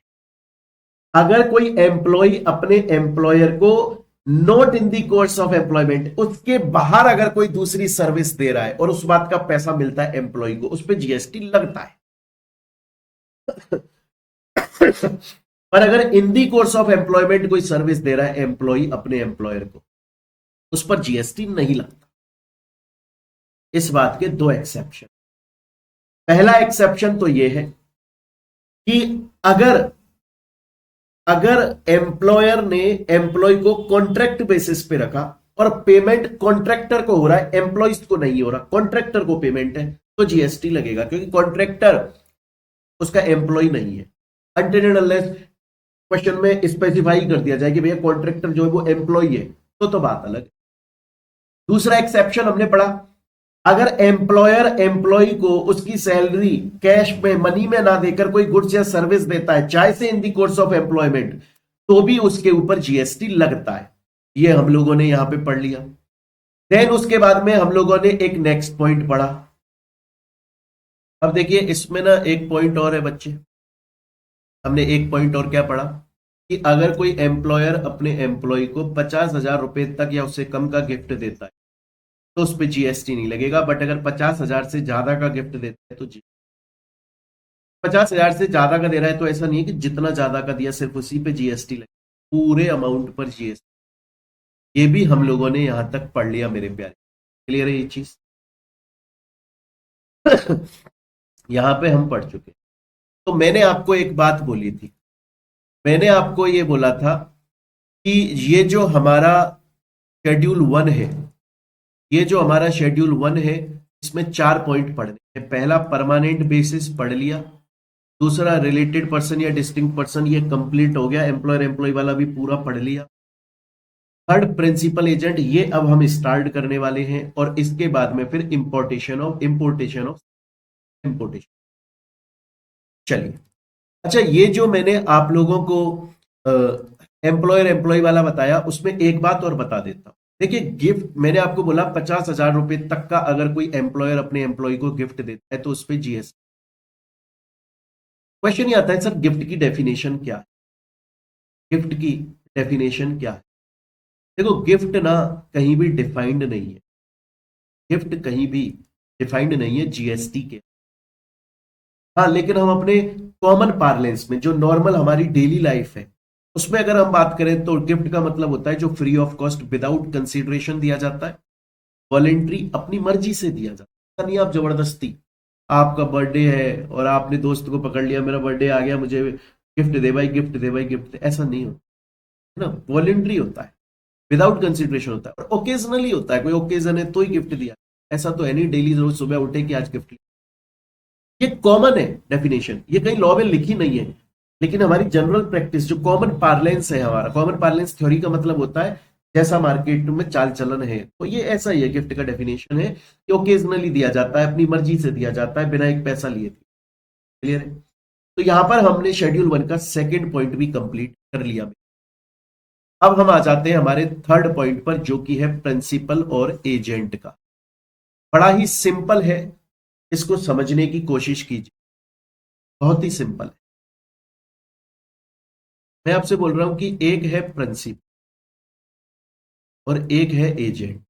अगर कोई एम्प्लॉय अपने एम्प्लॉयर को not in the course of employment, उसके बाहर अगर कोई दूसरी सर्विस दे रहा है और उस बात का पैसा मिलता है एम्प्लॉय को, उस पर जीएसटी लगता है। पर अगर in the course of employment कोई सर्विस दे रहा है एम्प्लॉय अपने एम्प्लॉयर को, उस पर जीएसटी नहीं लगता। इस बात के दो एक्सेप्शन। पहला एक्सेप्शन तो यह है कि अगर अगर एम्प्लॉयर ने एम्प्लॉय को कॉन्ट्रैक्ट बेसिस पे रखा और पेमेंट कॉन्ट्रैक्टर को हो रहा है, एम्प्लॉयज को नहीं हो रहा, कॉन्ट्रैक्टर को पेमेंट है, तो जीएसटी लगेगा, क्योंकि कॉन्ट्रैक्टर उसका एम्प्लॉय नहीं है। अनटिल अनलेस क्वेश्चन में स्पेसिफाई कर दिया जाए कि भैया कॉन्ट्रैक्टर जो है वो एम्प्लॉय है, तो बात अलग है। दूसरा एक्सेप्शन हमने पढ़ा, अगर एम्प्लॉयर एम्प्लॉय को उसकी सैलरी कैश में, मनी में ना देकर कोई गुड्स या सर्विस देता है, चाहे से इन दी कोर्स ऑफ एम्प्लॉयमेंट, तो भी उसके ऊपर जीएसटी लगता है। ये हम लोगों ने यहां पे पढ़ लिया। देन उसके बाद में हम लोगों ने एक नेक्स्ट पॉइंट पढ़ा। अब देखिए इसमें ना एक पॉइंट और है बच्चे, हमने एक पॉइंट और क्या पढ़ा कि अगर कोई एम्प्लॉयर अपने एम्प्लॉय को 50,000 रुपए तक या उससे कम का गिफ्ट देता है तो उस पर जीएसटी नहीं लगेगा, बट अगर 50,000 से ज्यादा का गिफ्ट देता है तो जी, 50,000 से ज्यादा का दे रहा है तो ऐसा नहीं है कि जितना ज्यादा का दिया सिर्फ उसी पे जीएसटी लगे, पूरे अमाउंट पर जीएसटी। ये भी हम लोगों ने यहां तक पढ़ लिया मेरे प्यारे। क्लियर है ये चीज? यहां पे हम पढ़ चुके। तो मैंने आपको एक बात बोली थी, मैंने आपको ये बोला था कि ये जो हमारा शेड्यूल 1 है, ये जो हमारा शेड्यूल 1 है, इसमें 4 पॉइंट पढ़ने हैं। पहला परमानेंट बेसिस पढ़ लिया, दूसरा रिलेटेड पर्सन या डिस्टिंक्ट पर्सन, ये कंप्लीट हो गया, एम्प्लॉयर एम्प्लॉय वाला भी पूरा पढ़ लिया। थर्ड प्रिंसिपल एजेंट, ये अब हम स्टार्ट करने वाले हैं, और इसके बाद में फिर इंपोर्टेशन ऑफ इम्पोर्टेशन। चलिए, अच्छा ये जो मैंने आप लोगों को एम्प्लॉयर एम्प्लॉय वाला बताया, उसमें एक बात और बता देता हूं। देखिए गिफ्ट मैंने आपको बोला 50,000 रुपए तक का अगर कोई एम्प्लॉयर अपने एम्प्लॉय को गिफ्ट देता है तो उस पर जीएसटी। क्वेश्चन ये आता है सर गिफ्ट की डेफिनेशन क्या है, गिफ्ट की डेफिनेशन क्या है? देखो गिफ्ट ना कहीं भी डिफाइंड नहीं है, गिफ्ट कहीं भी डिफाइंड नहीं है जीएसटी के। हाँ, लेकिन हम अपने कॉमन पार्लेंस में जो नॉर्मल हमारी डेली लाइफ है उसमें अगर हम बात करें तो गिफ्ट का मतलब होता है जो free of cost without consideration दिया जाता है, वॉलेंट्री अपनी मर्जी से दिया जाता है, नहीं आप जबरदस्ती, आपका बर्थडे है और आपने दोस्त को पकड़ लिया मेरा बर्थडे आ गया मुझे गिफ्ट दे भाई, गिफ्ट दे भाई, गिफ्ट दे, ऐसा नहीं होता है ना। वॉलेंट्री होता है, विदाउट कंसीडरेशन होता है, और ओकेजनली होता है, कोई ओकेजन है तो ही गिफ्ट दिया, ऐसा तो है नहीं डेली रोज सुबह उठे कि आज गिफ्ट। ये कॉमन है डेफिनेशन, ये कहीं लॉ में लिखी नहीं है, लेकिन हमारी जनरल प्रैक्टिस जो कॉमन पार्लेंस है, हमारा कॉमन पार्लेंस थ्योरी का मतलब होता है जैसा मार्केट में चाल चलन है, तो ये ऐसा ही है। गिफ्ट का डेफिनेशन है कि ओकेजनली दिया जाता है, अपनी मर्जी से दिया जाता है, बिना एक पैसा लिए। क्लियर है? तो यहां पर हमने शेड्यूल 1 का सेकेंड पॉइंट भी कंप्लीट कर लिया। अब हम आ जाते हैं हमारे थर्ड पॉइंट पर, जो कि है प्रिंसिपल और एजेंट का। बड़ा ही सिंपल है, इसको समझने की कोशिश कीजिए, बहुत ही सिंपल है। मैं आपसे बोल रहा हूं कि एक है प्रिंसिपल और एक है एजेंट।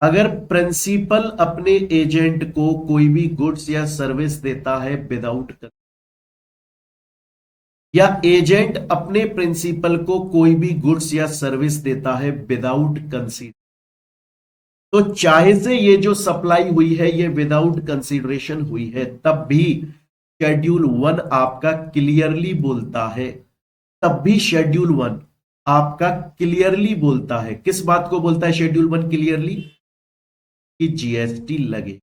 अगर प्रिंसिपल अपने एजेंट को कोई भी गुड्स या सर्विस देता है विदाउट, या एजेंट अपने प्रिंसिपल को कोई भी गुड्स या सर्विस देता है विदाउट कंसीडर, तो चाहे से ये जो सप्लाई हुई है ये विदाउट कंसीडरेशन हुई है, तब भी शेड्यूल 1 आपका क्लियरली बोलता है, तब भी शेड्यूल 1 आपका क्लियरली बोलता है, किस बात को बोलता है शेड्यूल 1 क्लियरली? कि जीएसटी लगे।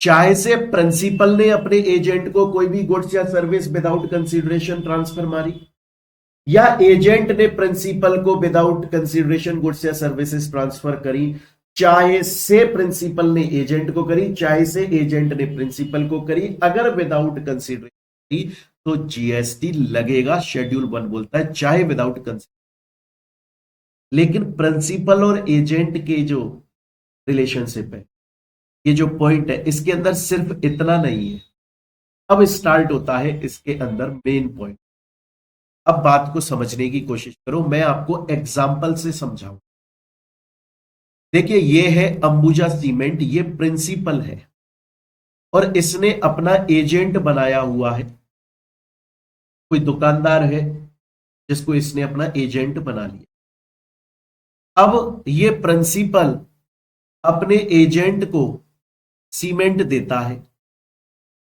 चाहे से प्रिंसिपल ने अपने एजेंट को कोई भी गुड्स या सर्विस विदाउट कंसीडरेशन ट्रांसफर मारी, या एजेंट ने प्रिंसिपल को विदाउट कंसीडरेशन गुड्स या सर्विसेज ट्रांसफर करी, चाहे से प्रिंसिपल ने एजेंट को करी, चाहे से एजेंट ने प्रिंसिपल को करी, अगर विदाउट कंसीडरेशन तो जीएसटी लगेगा। शेड्यूल 1 बोलता है चाहे विदाउट कंसीडरेशन। लेकिन प्रिंसिपल और एजेंट के जो रिलेशनशिप है, ये जो पॉइंट है, इसके अंदर सिर्फ इतना नहीं है। अब स्टार्ट होता है इसके अंदर मेन पॉइंट। अब बात को समझने की कोशिश करो, मैं आपको एग्जाम्पल से समझाऊं। देखिए ये है अंबुजा सीमेंट, ये प्रिंसिपल है और इसने अपना एजेंट बनाया हुआ है, कोई दुकानदार है जिसको इसने अपना एजेंट बना लिया। अब ये प्रिंसिपल अपने एजेंट को सीमेंट देता है,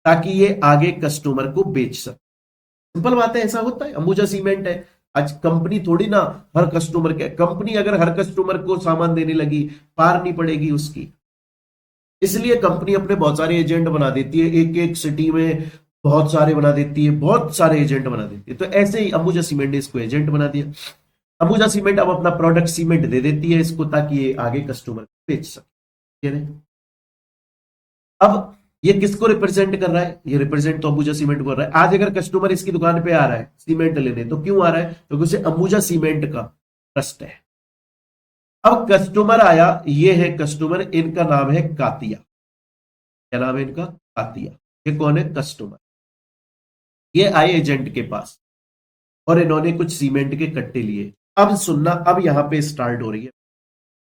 ताकि ये आगे कस्टमर को बेच सके। सिंपल बात है, ऐसा होता है। अंबुजा सीमेंट है, आज कंपनी थोड़ी ना हर कस्टमर के, कंपनी अगर हर कस्टमर को सामान देने लगी पार नहीं पड़ेगी उसकी। इसलिए कंपनी अपने बहुत सारे एजेंट बना देती है, एक एक सिटी में बहुत सारे बना देती है, बहुत सारे एजेंट बना देती है। तो ऐसे ही अंबुजा सीमेंट ने इसको एजेंट बना दिया। अंबुजा सीमेंट अब अपना प्रोडक्ट सीमेंट दे देती है इसको, ताकि ये आगे कस्टमर को बेच सके। अब ये किसको रिप्रेजेंट कर रहा है? ये रिप्रेजेंट तो अंबुजा सीमेंट कर रहा है। आज अगर कस्टमर इसकी दुकान पे आ रहा है सीमेंट लेने, तो क्यों आ रहा है? क्योंकि उसे अंबुजा सीमेंट का ट्रस्ट है। अब कस्टमर आया, ये है कस्टमर, इनका नाम है कातिया। क्या नाम है इनका? कातिया। ये कौन है? कस्टमर। ये आए एजेंट के पास और इन्होंने कुछ सीमेंट के कट्टे लिए। अब सुनना, अब यहां पे स्टार्ट हो रही है।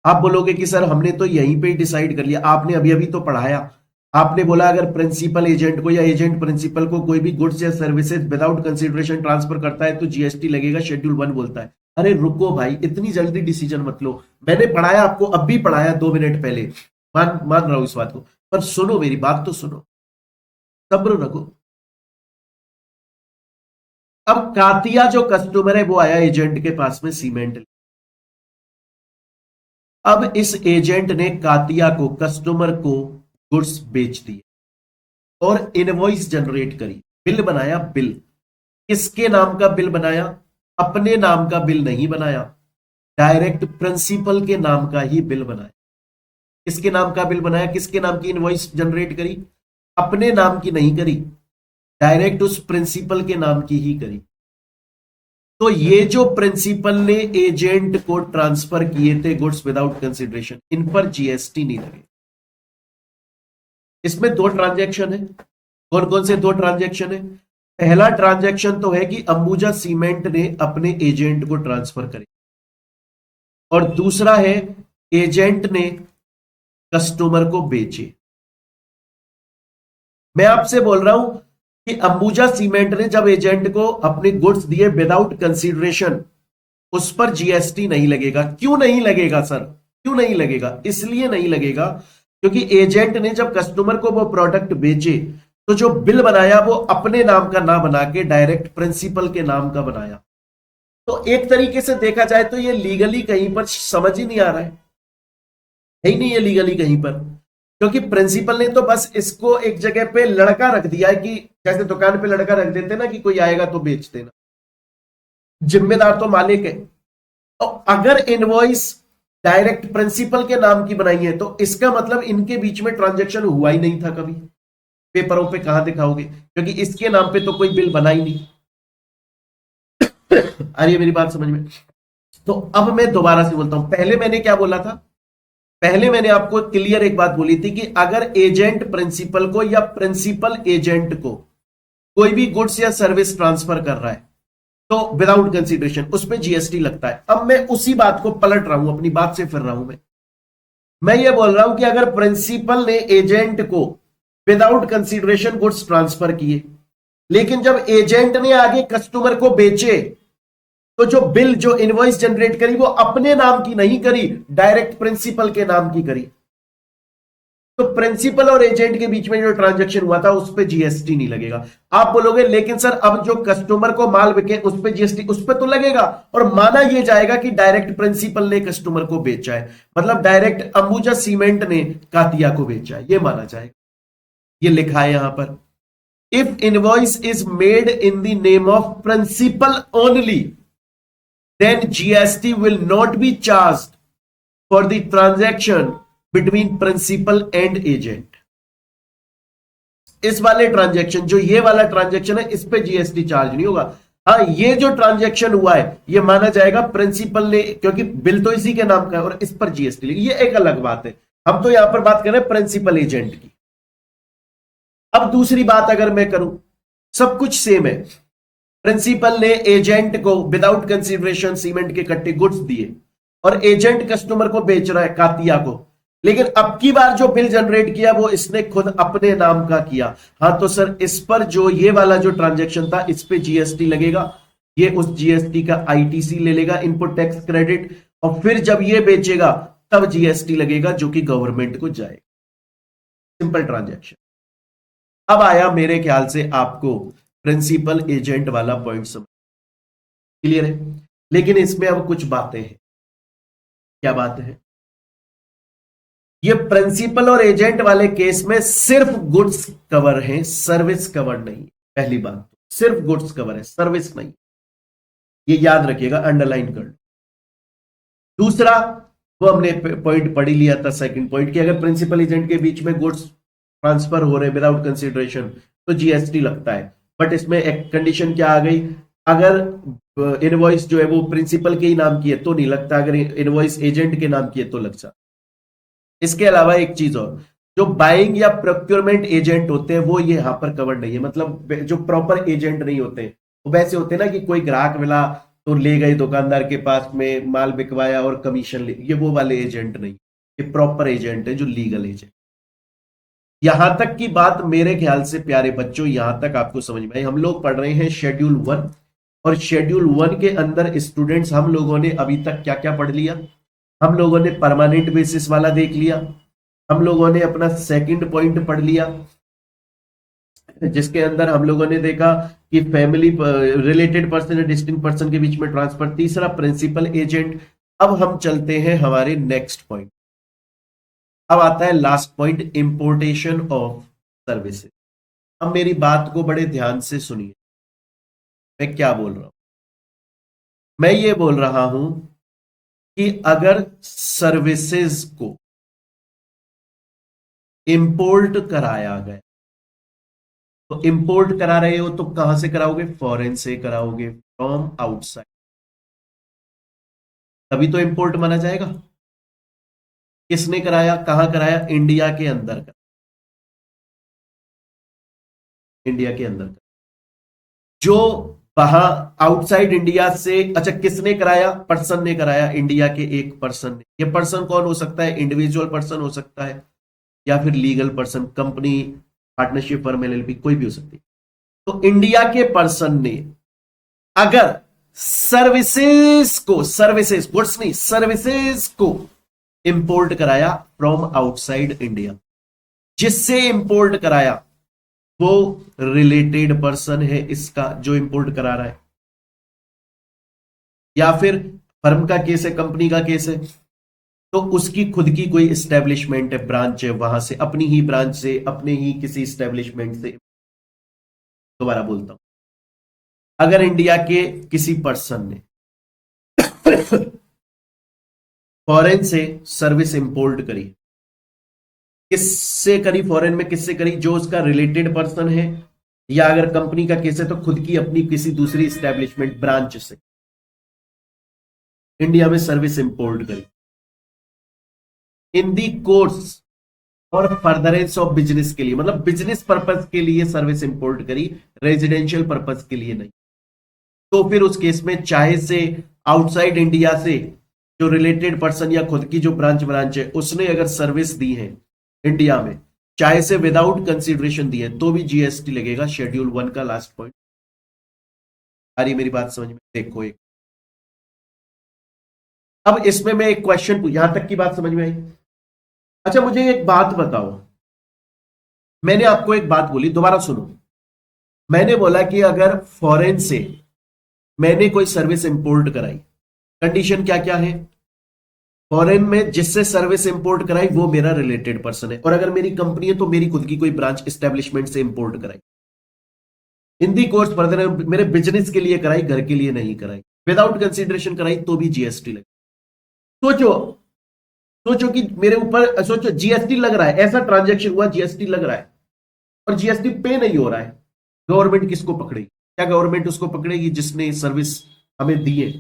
आप बोलोगे कि सर हमने तो यहीं पे ही डिसाइड कर लिया, आपने अभी अभी तो पढ़ाया, आपने बोला अगर प्रिंसिपल एजेंट को या एजेंट प्रिंसिपल को कोई भी गुड्स या सर्विसेज विदाउट कंसिडरेशन ट्रांसफर करता है तो जीएसटी लगेगा, शेड्यूल 1 बोलता है। अरे रुको भाई, इतनी जल्दी डिसीजन मत लो। मैंने पढ़ाया आपको, अब भी पढ़ाया 2 मिनट पहले, मान रहा हूं इस बात को, पर सुनो मेरी बात तो सुनो, सब्र रखो। अब कातिया जो कस्टमर है वो आया एजेंट के पास में सीमेंट। अब इस एजेंट ने कातिया को, कस्टमर को गुड्स बेच दिए और इनवॉइस जनरेट करी, बिल बनाया। बिल किसके नाम का बिल बनाया? अपने नाम का बिल नहीं बनाया, डायरेक्ट प्रिंसिपल के नाम का ही बिल बनाया। किसके नाम का बिल बनाया? किसके नाम की इनवॉइस जनरेट करी? अपने नाम की नहीं करी, डायरेक्ट उस प्रिंसिपल के नाम की ही करी। तो ये जो प्रिंसिपल ने एजेंट को ट्रांसफर किए थे गुड्स विदाउट कंसिडरेशन, इन पर जीएसटी नहीं लगे। इसमें 2 ट्रांजैक्शन है। कौन कौन से 2 ट्रांजैक्शन है? पहला ट्रांजैक्शन तो है कि अंबुजा सीमेंट ने अपने एजेंट को ट्रांसफर करे, और दूसरा है एजेंट ने कस्टमर को बेचे। मैं आपसे बोल रहा हूं कि अंबुजा सीमेंट ने जब एजेंट को अपने गुड्स दिए विदाउट कंसीडरेशन, उस पर जीएसटी नहीं लगेगा। क्यों नहीं लगेगा सर? क्यों नहीं लगेगा? इसलिए नहीं लगेगा क्योंकि एजेंट ने जब कस्टमर को वो प्रोडक्ट बेचे तो जो बिल बनाया वो अपने नाम का ना बना के डायरेक्ट प्रिंसिपल के नाम का बनाया। तो एक तरीके से देखा जाए तो ये लीगली कहीं पर समझ ही नहीं आ रहा है ही नहीं है लीगली कहीं पर, क्योंकि प्रिंसिपल ने तो बस इसको एक जगह पे लड़का रख दिया है कि जैसे दुकान पे लड़का रख देते ना कि कोई आएगा तो बेच देना, जिम्मेदार तो मालिक है। और अगर इनवॉइस डायरेक्ट प्रिंसिपल के नाम की बनाई है तो इसका मतलब इनके बीच में ट्रांजैक्शन हुआ ही नहीं था कभी। पेपरों पे कहां दिखाओगे? क्योंकि इसके नाम पे तो कोई बिल बना ही नहीं। आ रही है मेरी बात समझ में? तो अब मैं दोबारा से बोलता हूं, पहले मैंने क्या बोला था? पहले मैंने आपको क्लियर एक बात बोली थी कि अगर एजेंट प्रिंसिपल को या प्रिंसिपल एजेंट को कोई भी गुड्स या सर्विस ट्रांसफर कर रहा है तो विदाउट कंसीडरेशन उस पर जीएसटी लगता है। अब मैं उसी बात को पलट रहा हूं, अपनी बात से फिर रहा हूं। मैं ये बोल रहा हूं कि अगर प्रिंसिपल ने एजेंट को विदाउट कंसीडरेशन गुड्स ट्रांसफर किए, लेकिन जब एजेंट ने आगे कस्टमर को बेचे तो जो बिल, जो इनवॉइस जनरेट करी वो अपने नाम की नहीं करी, डायरेक्ट प्रिंसिपल के नाम की करी। तो प्रिंसिपल और एजेंट के बीच में जो ट्रांजैक्शन हुआ था उस पर जीएसटी नहीं लगेगा। आप बोलोगे लेकिन सर अब जो कस्टमर को माल बिके उस पर जीएसटी, उस पर तो लगेगा, और माना यह जाएगा कि डायरेक्ट प्रिंसिपल ने कस्टमर को बेचा है, मतलब डायरेक्ट अंबुजा सीमेंट ने कातिया को बेचा है, यह माना जाएगा। यह लिखा है यहां पर, if invoice is made in the name of principal only then GST will not be charged for the transaction between principal and agent। इस वाले ट्रांजैक्शन, जो ये वाला ट्रांजैक्शन है, इस पे जीएसटी चार्ज नहीं होगा। हाँ, ये जो ट्रांजैक्शन हुआ है ये माना जाएगा प्रिंसिपल ने, क्योंकि बिल तो इसी के नाम का है, और इस पर जीएसटी लगी, ये एक अलग बात है। हम तो यहां पर बात कर रहे हैं प्रिंसिपल एजेंट की। अब दूसरी बात अगर मैं करूं, सब कुछ सेम है। प्रिंसिपल ने एजेंट को विदाउट कंसीडरेशन सीमेंट के कट्टे गुड्स दिए और एजेंट कस्टमर को बेच रहा है कातिया को, लेकिन अब की बार जो बिल जनरेट किया वो इसने खुद अपने नाम का किया। हाँ तो सर इस पर जो ये वाला जो ट्रांजैक्शन था इस पे जीएसटी लगेगा, ये उस जीएसटी का आईटीसी ले लेगा, इनपुट टैक्स क्रेडिट, और फिर जब ये बेचेगा तब जीएसटी लगेगा जो कि गवर्नमेंट को जाएगा। Simple transaction. अब आया मेरे ख्याल से आपको प्रिंसिपल एजेंट वाला पॉइंट समझ क्लियर है। लेकिन इसमें अब कुछ बातें हैं। क्या बात है? ये प्रिंसिपल और एजेंट वाले केस में सिर्फ गुड्स कवर है, सर्विस कवर नहीं। पहली बात तो सिर्फ गुड्स कवर है, सर्विस नहीं। ये याद रखिएगा, अंडरलाइन कर लो। दूसरा, वो हमने पॉइंट पढ़ ही लिया था, सेकंड पॉइंट, कि अगर प्रिंसिपल एजेंट के बीच में गुड्स ट्रांसफर हो रहे विदाउट कंसिडरेशन तो जीएसटी लगता है। बट इसमें एक कंडीशन क्या आ गई, अगर इनवॉइस जो है वो प्रिंसिपल के ही नाम की है तो नहीं लगता, अगर इनवॉइस एजेंट के नाम की है तो लग सकता। इसके अलावा एक चीज और, जो बाइंग या प्रोक्योरमेंट एजेंट होते हैं वो ये यहां पर कवर नहीं है। मतलब जो प्रॉपर एजेंट नहीं होते, वो वैसे होते हैं ना कि कोई ग्राहक मिला तो ले गए दुकानदार के पास में, माल बिकवाया और कमीशन ले, ये वो वाले एजेंट नहीं। ये प्रॉपर एजेंट है, जो लीगल एजेंट। यहां तक की बात मेरे ख्याल से प्यारे बच्चों, यहां तक आपको समझ में आई। हम लोग पढ़ रहे हैं शेड्यूल 1, और शेड्यूल 1 के अंदर स्टूडेंट्स हम लोगों ने अभी तक क्या क्या पढ़ लिया। हम लोगों ने परमानेंट बेसिस वाला देख लिया, हम लोगों ने अपना सेकंड पॉइंट पढ़ लिया जिसके अंदर हम लोगों ने देखा कि फैमिली रिलेटेड पर्सन या डिस्टिंक्ट पर्सन के बीच में ट्रांसफर। तीसरा, प्रिंसिपल एजेंट। अब हम चलते हैं हमारे नेक्स्ट पॉइंट। अब आता है last point, importation of services. अब मेरी बात को बड़े ध्यान से सुनिए, मैं क्या बोल रहा हूं। मैं ये बोल रहा हूं कि अगर सर्विसेज को इंपोर्ट कराया गया, तो इंपोर्ट करा रहे हो तो कहां से कराओगे? फॉरेन से कराओगे, फ्रॉम आउटसाइड, तभी तो इंपोर्ट माना जाएगा। किसने कराया, कहां कराया? इंडिया के अंदर का, इंडिया के अंदर का। जो वहां आउटसाइड इंडिया से, अच्छा किसने कराया? पर्सन ने कराया, इंडिया के एक पर्सन ने। ये पर्सन कौन हो सकता है? इंडिविजुअल पर्सन हो सकता है, या फिर legal person, company, partnership firm, LLP, कोई भी हो सकती है। तो इंडिया के पर्सन ने अगर सर्विसेज को, सर्विसेज गुड्स नहीं, सर्विसेज को इंपोर्ट कराया फ्रॉम आउटसाइड इंडिया, जिससे इंपोर्ट कराया वो रिलेटेड पर्सन है इसका, जो इंपोर्ट करा रहा है। या फिर फर्म का केस है, कंपनी का केस है, तो उसकी खुद की कोई एस्टेब्लिशमेंट है, ब्रांच है, वहां से अपनी ही ब्रांच से, अपने ही किसी एस्टेब्लिशमेंट से। दोबारा बोलता हूं, अगर इंडिया के किसी पर्सन ने फॉरेन से सर्विस इंपोर्ट करी, किससे करी? फॉरेन में किससे करी? जो उसका रिलेटेड पर्सन है, या अगर कंपनी का केस है तो खुद की अपनी किसी दूसरी एस्टेब्लिशमेंट, ब्रांच से इंडिया में सर्विस इंपोर्ट करी इन दी कोर्स और फर्दरेंस ऑफ बिजनेस के लिए, मतलब बिजनेस पर्पज के लिए सर्विस इंपोर्ट करी, रेजिडेंशियल पर्पज के लिए नहीं। तो फिर उस केस में चाहे से आउटसाइड इंडिया से जो रिलेटेड पर्सन या खुद की जो ब्रांच है उसने अगर सर्विस दी है इंडिया में, चाहे से विदाउट कंसिडरेशन दी है, तो भी जीएसटी लगेगा। शेड्यूल 1 का लास्ट पॉइंट। आ रही मेरी बात समझ में? देखो एक, अब इसमें मैं एक क्वेश्चन पूछ, यहां तक की बात समझ में आई? अच्छा मुझे एक बात बताओ, मैंने आपको एक बात बोली, दोबारा सुनो। मैंने बोला कि अगर फॉरेन से मैंने कोई सर्विस इंपोर्ट कराई, कंडीशन क्या क्या है? फॉरेन में जिससे सर्विस इंपोर्ट कराई वो मेरा रिलेटेड पर्सन है, और अगर मेरी कंपनी है तो मेरी खुद की कोई ब्रांच एस्टेब्लिशमेंट से इंपोर्ट कराई, इन दी कोर्स फर्दर मेरे बिजनेस के लिए कराई, घर के लिए नहीं कराई, विदाउट कंसिडरेशन कराई, तो भी जीएसटी लगे। सोचो, सोचो कि मेरे ऊपर, सोचो जीएसटी लग रहा है, ऐसा ट्रांजैक्शन हुआ जीएसटी लग रहा है और जीएसटी पे नहीं हो रहा है, गवर्नमेंट किसको पकड़ेगी? क्या गवर्नमेंट उसको पकड़ेगी जिसने सर्विस हमें दी है?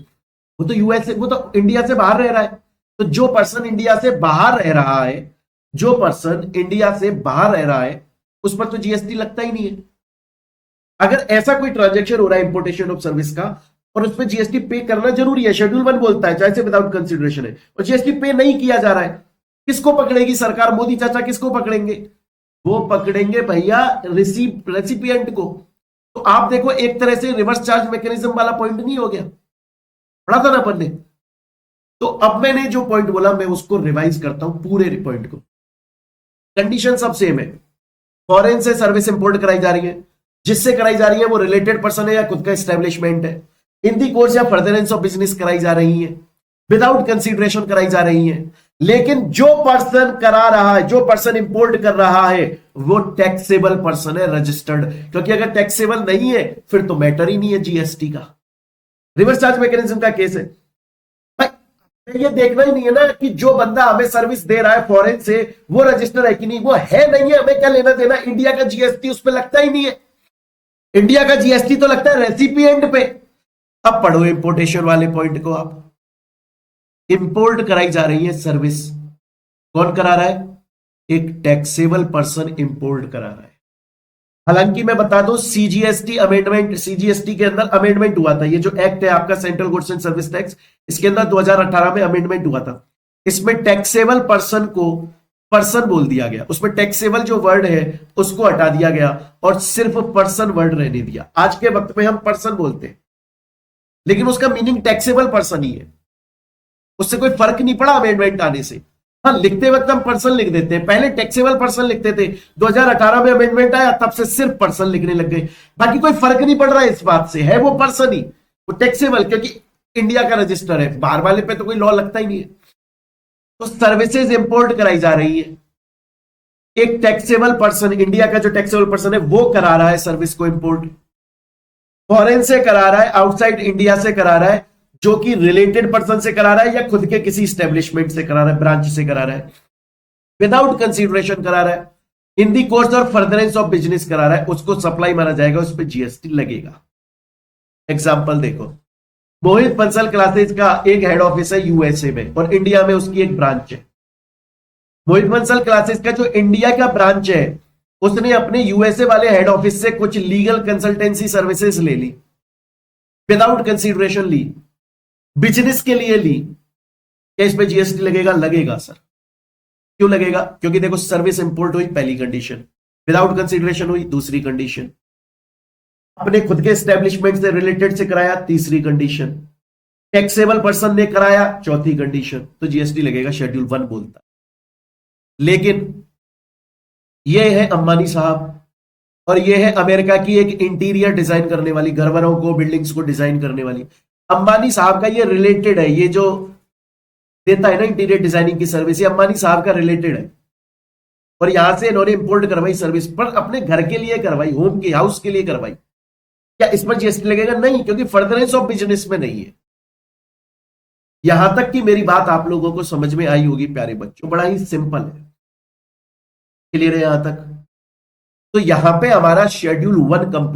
वो तो यूएस, वो तो इंडिया से बाहर रह रहा है। तो जो पर्सन इंडिया से बाहर रह रहा है, जो पर्सन इंडिया से बाहर रह रहा है, उस पर तो जीएसटी लगता ही नहीं है। अगर ऐसा कोई ट्रांजैक्शन हो रहा है इंपोर्टेशन ऑफ सर्विस का और उस पर जीएसटी पे करना जरूरी है, शेड्यूल 1 बोलता है, चाहे से विदाउट कंसिडरेशन है, और जीएसटी पे नहीं किया जा रहा है, किसको पकड़ेगी सरकार? मोदी चाचा किसको पकड़ेंगे? वो पकड़ेंगे भैया रेसिपिएंट को। तो आप देखो, एक तरह से रिवर्स चार्ज मैकेनिज्म वाला पॉइंट नहीं हो गया? पढ़ा था ना अपन ने? तो अब मैंने जो पॉइंट बोला मैं उसको रिवाइज करता हूं, पूरे पॉइंट को। कंडीशन सब सेम है, फॉरेन से सर्विस इंपोर्ट कराई जा रही है, जिससे कराई जा रही है वो रिलेटेड पर्सन है या खुद का एस्टेब्लिशमेंट है, इन दी कोर्स या फर्दरेंस ऑफ बिजनेस कराई जा रही है, विदाउट कंसीडरेशन कराई जा रही है। लेकिन जो पर्सन करा रहा है, जो पर्सन इंपोर्ट कर रहा है, वो टैक्सेबल पर्सन है, रजिस्टर्ड। क्योंकि अगर टैक्सेबल नहीं है फिर तो मैटर ही नहीं है जीएसटी का। रिवर्स चार्ज मैकेनिज्म का केस है भाई, ये देखना ही नहीं है ना कि जो बंदा हमें सर्विस दे रहा है फॉरेन से वो रजिस्टर है कि नहीं, वो है नहीं है, हमें क्या लेना देना। इंडिया का जीएसटी उस पर लगता ही नहीं है, इंडिया का जीएसटी तो लगता है रेसिपिएंट पे। अब पढ़ो इंपोर्टेशन वाले पॉइंट को आप। इंपोर्ट कराई जा रही है सर्विस, कौन करा रहा है? एक टैक्सेबल पर्सन इंपोर्ट करा रहा है। हालांकि मैं बता दूं सीजीएसटी अमेंडमेंट, सीजीएसटी के अंदर अमेंडमेंट हुआ था, ये जो एक्ट है आपका central goods and service tax, इसके अंदर 2018 में अमेंडमेंट हुआ था। इसमें टैक्सेबल पर्सन को पर्सन बोल दिया गया, उसमें टैक्सेबल जो वर्ड है उसको हटा दिया गया और सिर्फ पर्सन वर्ड रहने दिया। आज के वक्त में हम पर्सन बोलते हैं लेकिन उसका मीनिंग टैक्सेबल पर्सन ही है, उससे कोई फर्क नहीं पड़ा अमेंडमेंट आने से। हाँ, लिखते वक्त हम पर्सन लिख देते हैं, पहले टैक्सेबल पर्सन लिखते थे, 2018 में अमेंडमेंट आया तब से सिर्फ पर्सन लिखने लग गए। बाकी कोई फर्क नहीं पड़ रहा है इस बात से, है वो पर्सन ही, वो टैक्सेबल, क्योंकि इंडिया का रजिस्टर है, बाहर वाले पे तो कोई लॉ लगता ही नहीं है। तो सर्विसेज इंपोर्ट कराई जा रही है, एक टैक्सेबल पर्सन, इंडिया का जो टैक्सेबल पर्सन है वो करा रहा है सर्विस को इंपोर्ट, फॉरेन से करा रहा है, आउटसाइड इंडिया से करा रहा है, जो कि रिलेटेड पर्सन से करा रहा है या खुद के किसी स्टैब्लिशमेंट से करा रहा है, ब्रांच से करा रहा है, विदाउट कंसीडरेशन करा रहा है, इन दी कोर्स और फर्दरेंस ऑफ बिजनेस करा रहा है, उसको सप्लाई माना जाएगा, उस पर जीएसटी लगेगा। एग्जाम्पल देखो, मोहित बंसल क्लासेज का एक हेड ऑफिस है यूएसए में और इंडिया में उसकी एक ब्रांच है। मोहित बंसल क्लासेज का जो इंडिया का ब्रांच है उसने अपने यूएसए वाले हेड ऑफिस से कुछ लीगल कंसल्टेंसी सर्विसेज ले ली, विदाउट कंसीडरेशन ली, बिजनेस के लिए ली। क्या इस पे जीएसटी लगेगा? लगेगा सर। क्यों लगेगा? क्योंकि देखो सर्विस इंपोर्ट हुई पहली कंडीशन, विदाउट कंसीडरेशन हुई दूसरी कंडीशन, अपने खुद के एस्टेब्लिशमेंट से रिलेटेड से कराया तीसरी कंडीशन, टैक्सेबल पर्सन ने कराया चौथी कंडीशन, तो जीएसटी लगेगा, शेड्यूल 1 बोलता। लेकिन यह है अंबानी साहब और यह है अमेरिका की एक इंटीरियर डिजाइन करने वाली, घरों को बिल्डिंग्स को डिजाइन करने वाली। अंबानी साहब का ये रिलेटेड है, ये जो देता है ना इंटीरियर डिजाइनिंग की सर्विस, ये अंबानी साहब का रिलेटेड है। और यहां से इन्होंने इंपोर्ट करवाई सर्विस, पर अपने घर के लिए करवाई, होम की, हाउस के लिए करवाई। क्या इस पर जीएसटी लगेगा? नहीं, क्योंकि फर्दरेंस ऑफ बिजनेस में नहीं है। यहां तक कि मेरी बात आप लोगों को समझ में आई होगी प्यारे बच्चों, बड़ा ही सिंपल है, क्लियर है यहां तक? तो यहां पे हमारा शेड्यूल 1 कंप्लीट